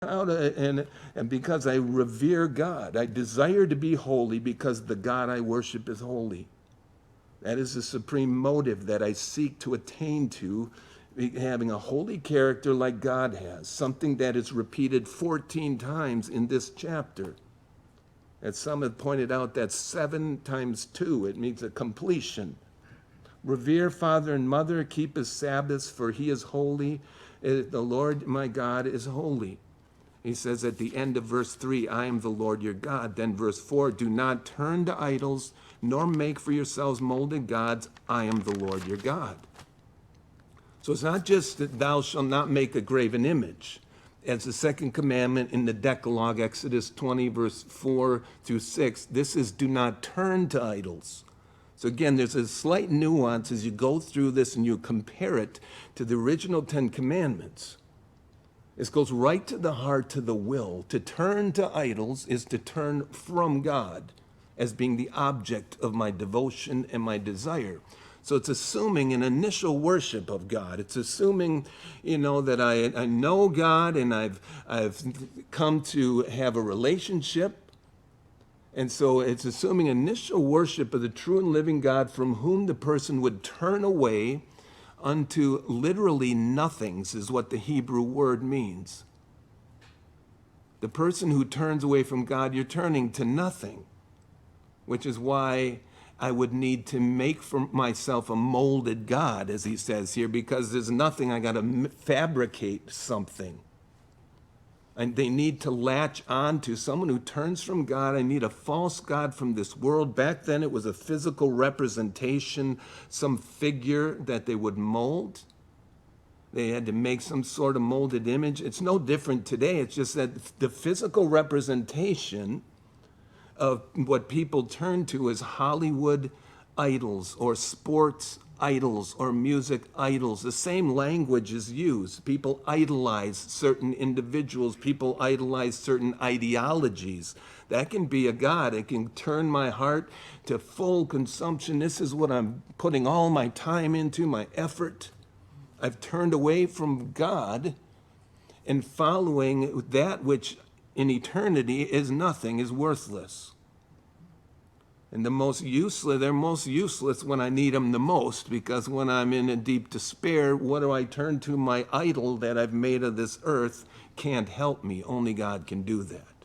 and because I revere God. I desire to be holy because the God I worship is holy. That is the supreme motive that I seek to attain to, having a holy character like God has, something that is repeated 14 times in this chapter. As some have pointed out, that's 7 times 2. It means a completion. Revere father and mother, keep his Sabbaths, for he is holy. The Lord my God is holy. He says at the end of verse 3, I am the Lord your God. Then verse 4, do not turn to idols, nor make for yourselves molded gods. I am the Lord your God. So it's not just that thou shalt not make a graven image. As the second commandment in the Decalogue, Exodus 20, verse 4 through 6, this is do not turn to idols. So again, there's a slight nuance as you go through this and you compare it to the original 10 commandments. This goes right to the heart, to the will. To turn to idols is to turn from God as being the object of my devotion and my desire. So it's assuming an initial worship of God. It's assuming, that I know God and I've come to have a relationship. And so it's assuming initial worship of the true and living God from whom the person would turn away unto literally nothings is what the Hebrew word means. The person who turns away from God, you're turning to nothing, which is why I would need to make for myself a molded God, as he says here, because there's nothing, I got to fabricate something. And they need to latch on to someone who turns from God. I need a false God from this world. Back then it was a physical representation, some figure that they would mold. They had to make some sort of molded image. It's no different today. It's just that the physical representation of what people turn to is Hollywood idols or sports idols or music idols. The same language is used. People idolize certain individuals. People idolize certain ideologies. That can be a God. It can turn my heart to full consumption. This is what I'm putting all my time into, my effort. I've turned away from God and following that which in eternity is nothing, is worthless. And they're most useless when I need them the most, because when I'm in a deep despair, what do I turn to? My idol that I've made of this earth can't help me. Only God can do that.